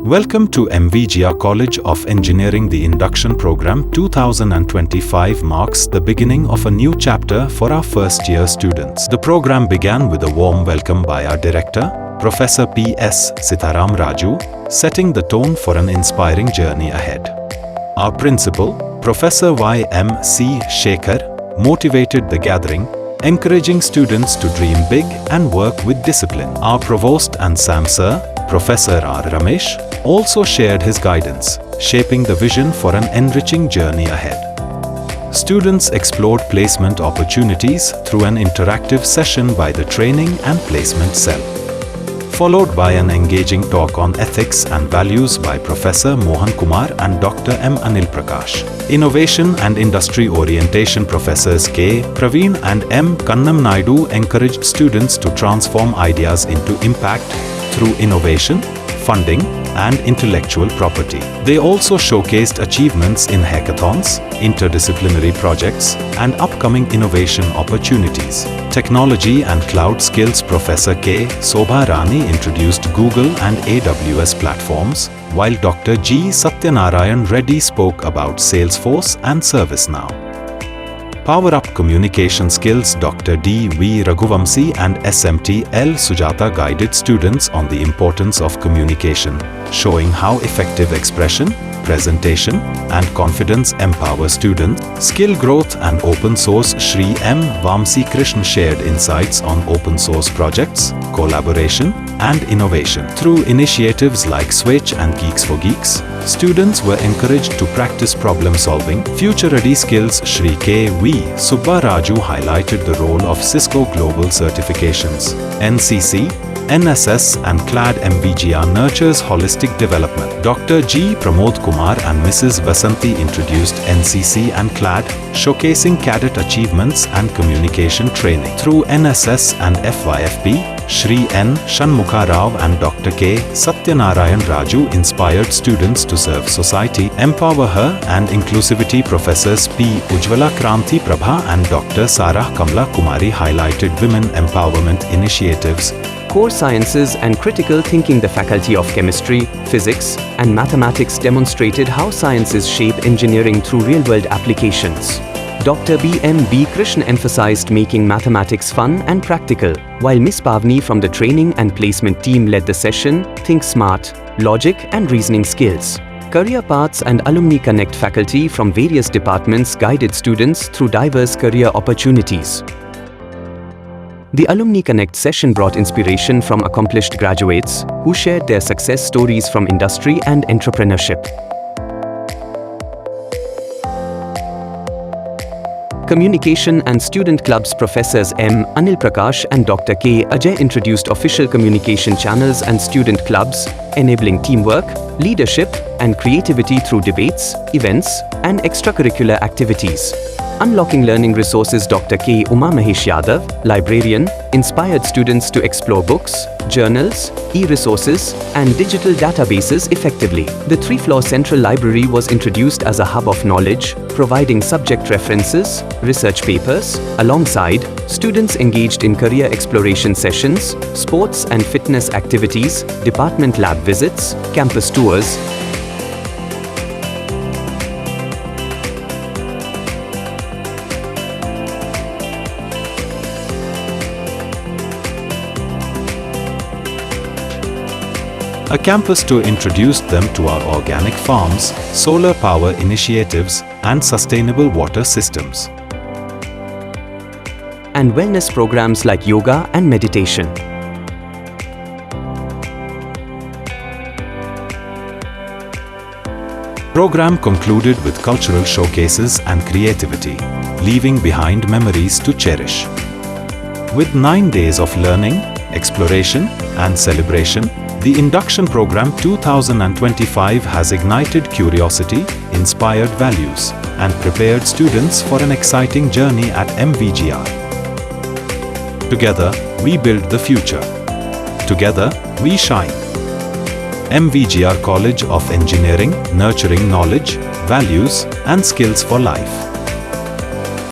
Welcome to MVGR College of Engineering. The Induction Programme 2025 marks the beginning of a new chapter for our first-year students. The program began with a warm welcome by our director, Professor P.S. Sitharam Raju, setting the tone for an inspiring journey ahead. Our principal, Professor Y.M.C. Shekhar, motivated the gathering, encouraging students to dream big and work with discipline. Our provost and SAM Sir, Professor R. Ramesh, also shared his guidance, shaping the vision for an enriching journey ahead. Students explored placement opportunities through an interactive session by the Training and Placement Cell, followed by an engaging talk on ethics and values by Professor Mohan Kumar and Dr. M. Anil Prakash. Innovation and Industry Orientation Professors K. Praveen and M. Kannam Naidu encouraged students to transform ideas into impact through innovation, funding, and intellectual property. They also showcased achievements in hackathons, interdisciplinary projects, and upcoming innovation opportunities. Technology and Cloud Skills Professor K. Sobha Rani introduced Google and AWS platforms, while Dr. G. Satyanarayan Reddy spoke about Salesforce and ServiceNow. Power Up Communication Skills Dr. D. V. Raghuvamsi and SMT L. Sujata guided students on the importance of communication, showing how effective expression, presentation, and confidence empower students. Skill Growth and Open Source Shri M. Vamsi Krishna shared insights on open source projects, collaboration, and innovation. Through initiatives like Switch and Geeks for Geeks, students were encouraged to practice problem-solving. Future-ready skills Shri K. V. Subba Raju highlighted the role of Cisco Global Certifications. NCC, NSS and CLAD MVGR nurtures holistic development. Dr. G. Pramod Kumar and Mrs. Vasanti introduced NCC and CLAD, showcasing cadet achievements and communication training. Through NSS and FYFP, Shri N. Shanmukha Rao and Dr. K. Satyanarayan Raju inspired students to serve society, empower her, and inclusivity. Professors P. Ujjwala Kranti Prabha and Dr. Sarah Kamla Kumari highlighted women empowerment initiatives. Core Sciences and Critical Thinking. The Faculty of Chemistry, Physics, and Mathematics demonstrated how sciences shape engineering through real-world applications. Dr. B. M. B. Krishna emphasized making mathematics fun and practical, while Miss Bhavni from the Training and Placement team led the session, Think Smart, Logic and Reasoning Skills. Career Paths and Alumni Connect faculty from various departments guided students through diverse career opportunities. The Alumni Connect session brought inspiration from accomplished graduates who shared their success stories from industry and entrepreneurship. Communication and Student Clubs Professors M. Anil Prakash and Dr. K. Ajay introduced official communication channels and student clubs, enabling teamwork, leadership, and creativity through debates, events, and extracurricular activities. Unlocking Learning Resources. Dr. K. Uma Mahesh Yadav, librarian, inspired students to explore books, journals, e-resources, and digital databases effectively. The 3-floor Central Library was introduced as a hub of knowledge, providing subject references, research papers. Alongside, students engaged in career exploration sessions, sports and fitness activities, department lab visits, campus tours. A campus tour introduced them to our organic farms, solar power initiatives, and sustainable water systems. And wellness programs like yoga and meditation. Program concluded with cultural showcases and creativity, leaving behind memories to cherish. With 9 days of learning, exploration, and celebration, the Induction Programme 2025 has ignited curiosity, inspired values, and prepared students for an exciting journey at MVGR. Together, we build the future. Together, we shine. MVGR College of Engineering, nurturing knowledge, values, and skills for life.